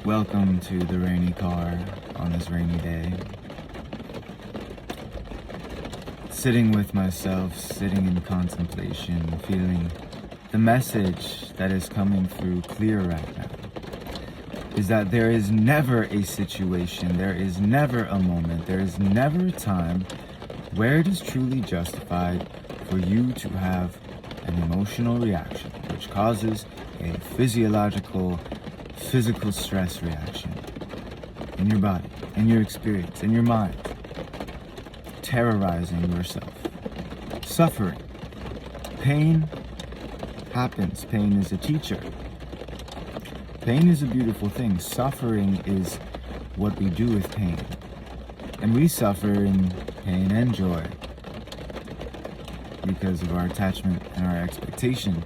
Welcome to the rainy car on this rainy day. Sitting with myself, sitting in contemplation, feeling the message that is coming through clear right now is that there is never a situation, there is never a moment, there is never a time where it is truly justified for you to have an emotional reaction, which causes a physical stress reaction in your body, in your experience, in your mind, terrorizing yourself, suffering. Pain happens. Pain is a teacher. Pain is a beautiful thing. Suffering is what we do with pain. And we suffer in pain and joy because of our attachment and our expectation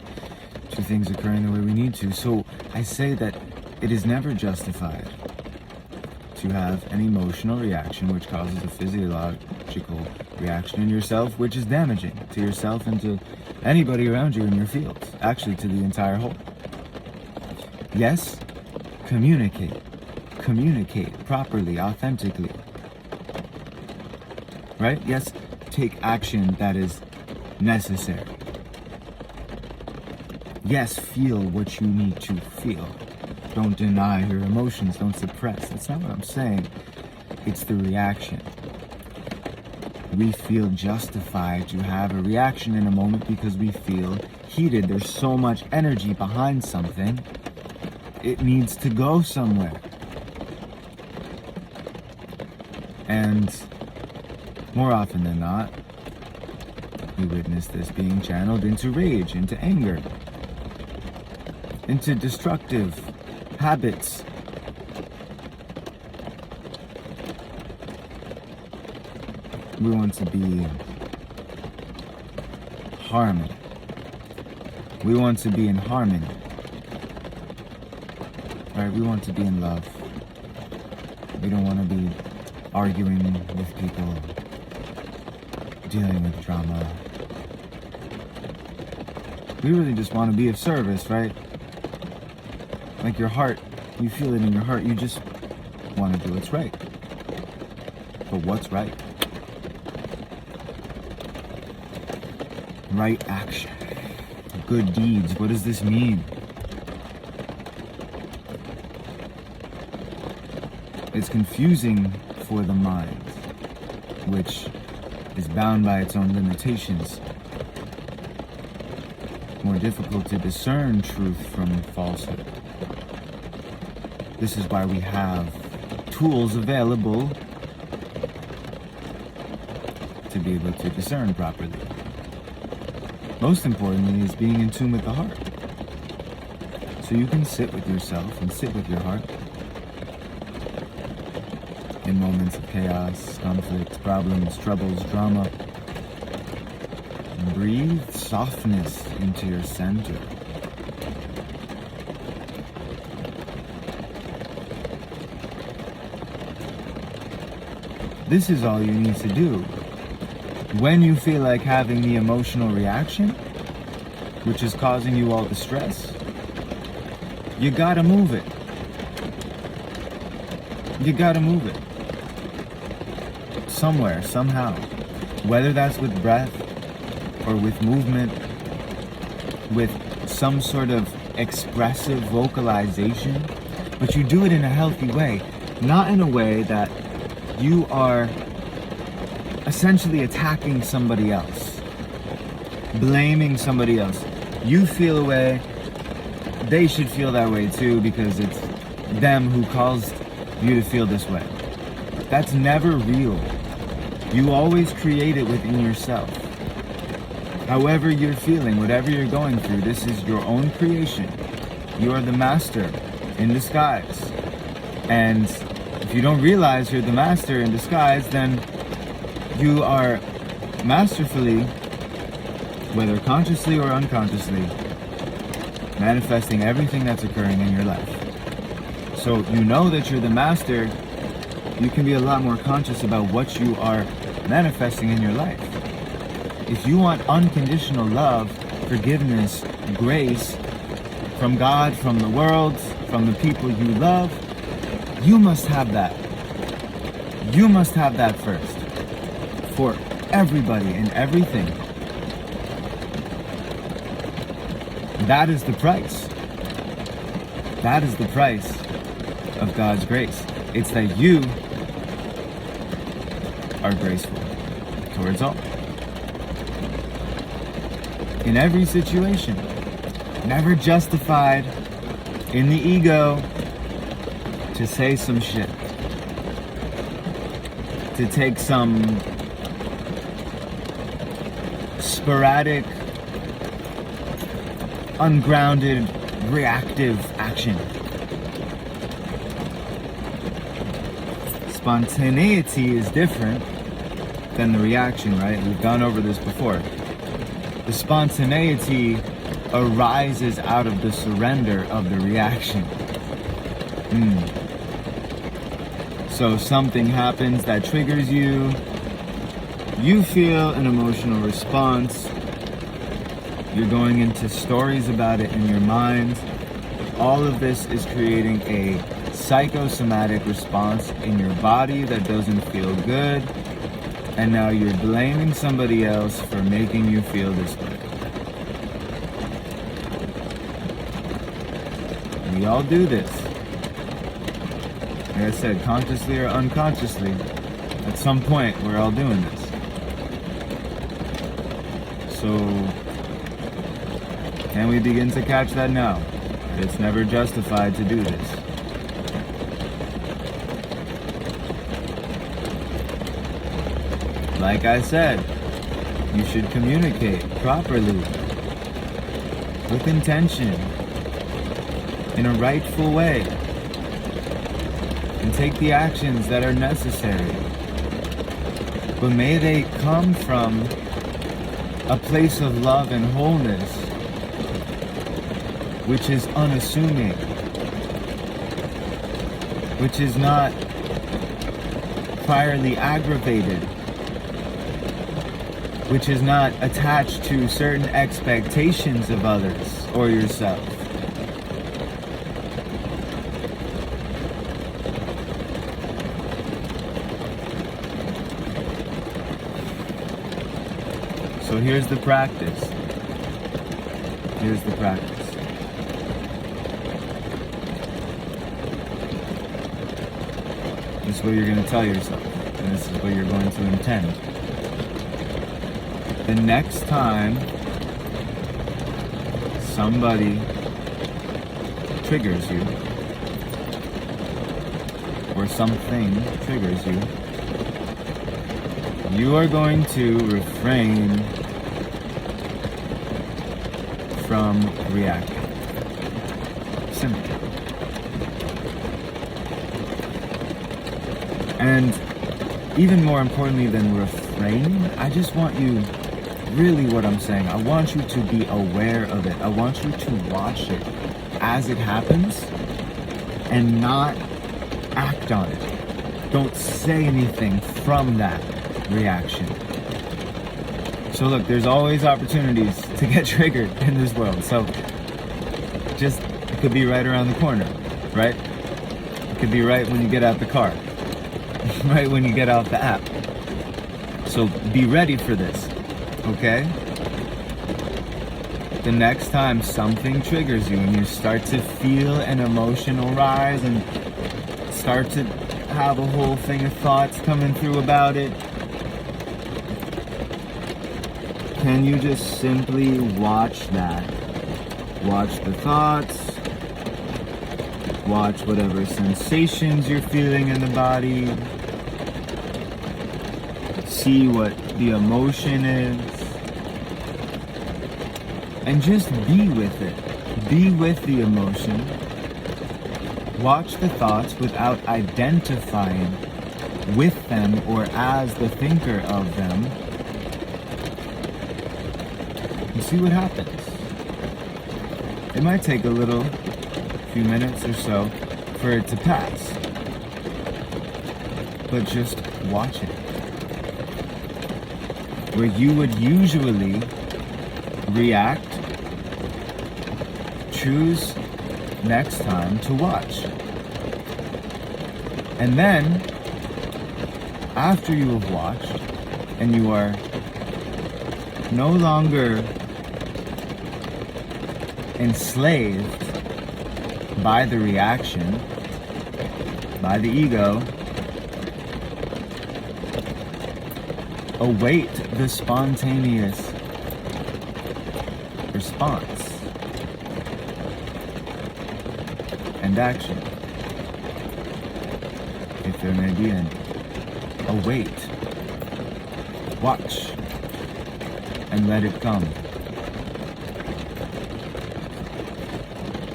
to things occurring the way we need to. So I say that it is never justified to have an emotional reaction which causes a physiological reaction in yourself, which is damaging to yourself and to anybody around you in your field, actually to the entire whole. Yes, communicate properly, authentically, right? Yes, take action that is necessary. Yes, feel what you need to feel. Don't deny your emotions, don't suppress. That's not what I'm saying. It's the reaction. We feel justified to have a reaction in a moment because we feel heated. There's so much energy behind something. It needs to go somewhere. And more often than not, we witness this being channeled into rage, into anger, into destructive habits. We want to be harmony. We want to be in harmony. Right? We want to be in love. We don't want to be arguing with people, dealing with drama. We really just want to be of service, right? Like your heart, you feel it in your heart, you just want to do what's right. But what's right? Right action. Good deeds. What does this mean? It's confusing for the mind, which is bound by its own limitations. More difficult to discern truth from falsehood. This is why we have tools available to be able to discern properly. Most importantly is being in tune with the heart. So you can sit with yourself and sit with your heart in moments of chaos, conflict, problems, troubles, drama. And breathe softness into your center. This is all you need to do. When you feel like having the emotional reaction, which is causing you all the stress, you gotta move it. You gotta move it. Somewhere, somehow. Whether that's with breath, or with movement, with some sort of expressive vocalization, but you do it in a healthy way, not in a way that you are essentially attacking somebody else, blaming somebody else. You feel a way, they should feel that way too because it's them who caused you to feel this way. That's never real. You always create it within yourself. However you're feeling, whatever you're going through, this is your own creation. You are the master in disguise. And if you don't realize you're the master in disguise, then you are masterfully, whether consciously or unconsciously, manifesting everything that's occurring in your life. So you know that you're the master, you can be a lot more conscious about what you are manifesting in your life. If you want unconditional love, forgiveness, grace from God, from the world, from the people you love, You must have that. You must have that first. For everybody and everything. That is the price. That is the price of God's grace. It's that you are graceful towards all. In every situation. Never justified in the ego to say some shit. To take some sporadic, ungrounded, reactive action. Spontaneity is different than the reaction, right? We've gone over this before. The spontaneity arises out of the surrender of the reaction. So something happens that triggers you. You feel an emotional response. You're going into stories about it in your mind. All of this is creating a psychosomatic response in your body that doesn't feel good. And now you're blaming somebody else for making you feel this way. We all do this. Like I said, consciously or unconsciously, at some point we're all doing this. So, can we begin to catch that now? It's never justified to do this. Like I said, you should communicate properly, with intention, in a rightful way, and take the actions that are necessary. But may they come from a place of love and wholeness, which is unassuming, which is not priorly aggravated, which is not attached to certain expectations of others or yourself. So here's the practice. Here's the practice. This is what you're going to tell yourself, and this is what you're going to intend. The next time somebody triggers you, or something triggers you, you are going to refrain from reacting. Simple. And even more importantly than refraining, I just want you, really what I'm saying, I want you to be aware of it. I want you to watch it as it happens and not act on it. Don't say anything from that reaction. So look, there's always opportunities to get triggered in this world. So just, it could be right around the corner, right? It could be right when you get out the car, right when you get out the app. So be ready for this, okay? The next time something triggers you and you start to feel an emotional rise and start to have a whole thing of thoughts coming through about it, can you just simply watch that? Watch the thoughts, watch whatever sensations you're feeling in the body, see what the emotion is, and just be with it. Be with the emotion. Watch the thoughts without identifying with them or as the thinker of them. And see what happens. It might take a few minutes or so for it to pass. But just watch it. Where you would usually react, choose next time to watch. And then, after you have watched, and you are no longer enslaved by the reaction, by the ego, await the spontaneous response and action, if there may be any. Await, watch, and let it come.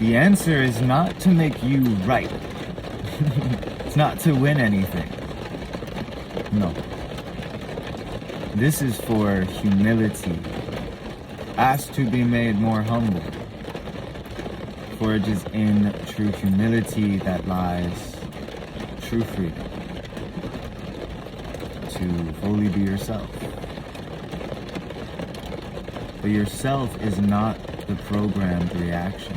The answer is not to make you right. It's not to win anything. No. This is for humility. Ask to be made more humble. For it is in true humility that lies true freedom. To fully be yourself. But yourself is not the programmed reaction.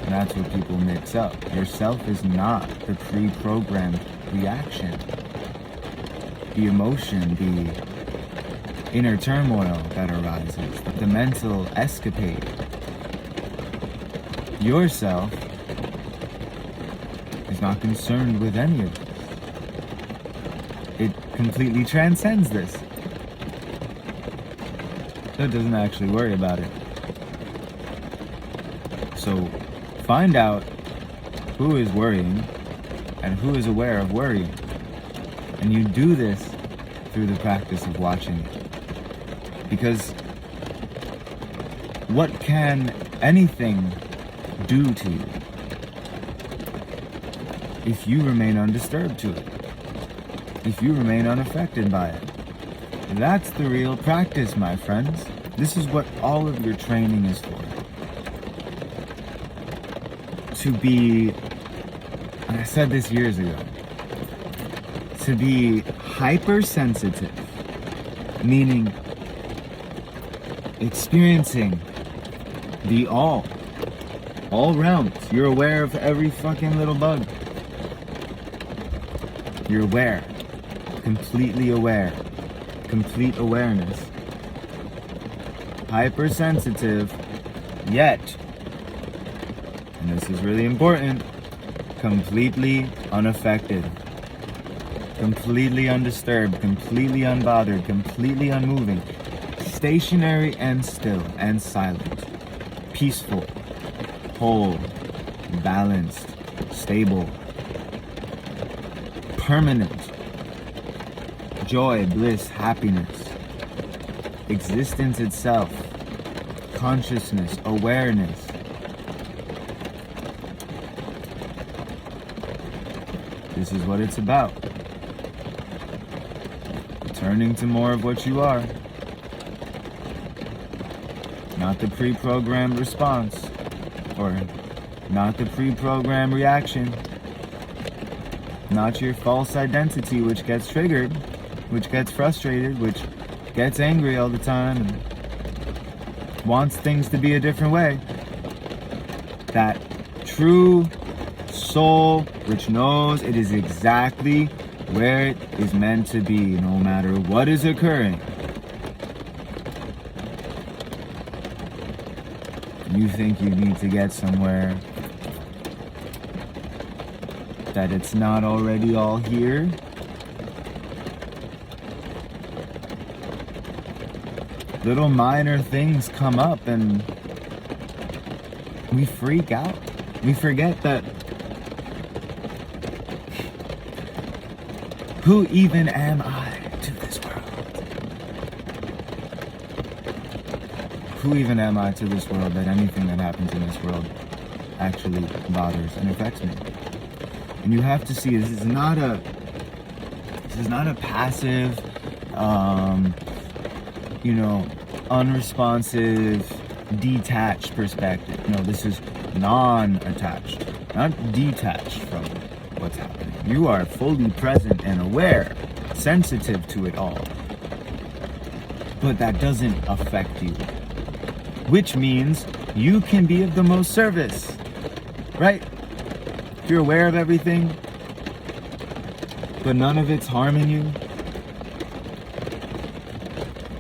And that's what people mix up. Yourself is not the pre-programmed reaction. The emotion, the inner turmoil that arises, the mental escapade. Yourself is not concerned with any of this. It completely transcends this. So it doesn't actually worry about it. So find out who is worrying and who is aware of worrying. And you do this through the practice of watching it. Because what can anything do to you if you remain undisturbed to it? If you remain unaffected by it? That's the real practice, my friends. This is what all of your training is for. To be, and I said this years ago, to be hypersensitive, meaning experiencing the all realms. You're aware of every fucking little bug. You're aware, completely aware, complete awareness. Hypersensitive, yet, and this is really important, completely unaffected. Completely undisturbed, completely unbothered, completely unmoving, stationary and still and silent, peaceful, whole, balanced, stable, permanent, joy, bliss, happiness, existence itself, consciousness, awareness. This is what it's about. Turning to more of what you are. Not the pre-programmed response, or not the pre-programmed reaction. Not your false identity, which gets triggered, which gets frustrated, which gets angry all the time, and wants things to be a different way. That true soul, which knows it is exactly where it is meant to be, no matter what is occurring. You think you need to get somewhere that it's not already all here? Little minor things come up and we freak out. We forget that who even am I to this world? Who even am I to this world that anything that happens in this world actually bothers and affects me? And you have to see this is not a passive, unresponsive, detached perspective. No, this is non-attached, not detached from what's happening. You are fully present and aware, sensitive to it all. But that doesn't affect you. Which means you can be of the most service, right? If you're aware of everything, but none of it's harming you,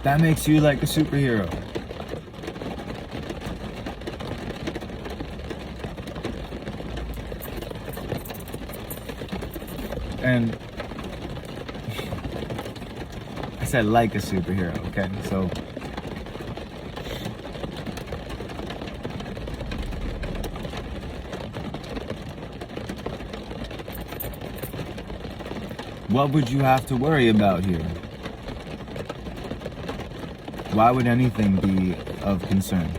that makes you like a superhero. And I said like a superhero, okay? So what would you have to worry about here? Why would anything be of concern?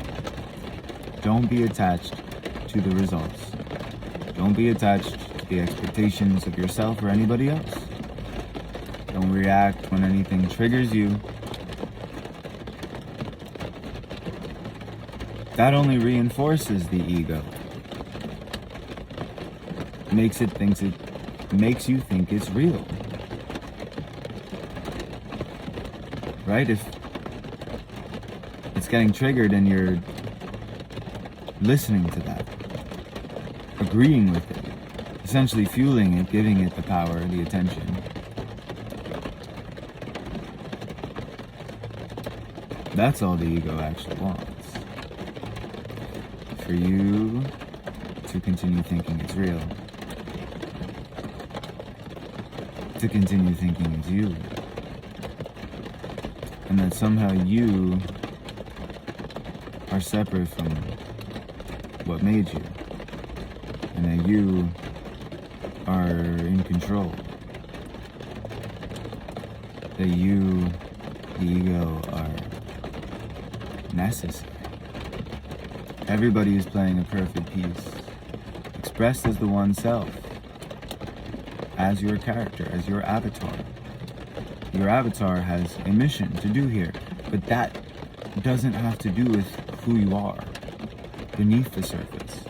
Don't be attached to the results. Don't be attached to the expectations of yourself or anybody else. Don't react when anything triggers you. That only reinforces the ego. Makes you think it's real. Right? If it's getting triggered and you're listening to that, agreeing with it, essentially fueling it, giving it the power, the attention. That's all the ego actually wants. For you to continue thinking it's real. To continue thinking it's you. And that somehow you are separate from what made you. And that you are in control. That you, the ego, are necessary. Everybody is playing a perfect piece, expressed as the one self, as your character, as your avatar. Your avatar has a mission to do here, but that doesn't have to do with who you are beneath the surface.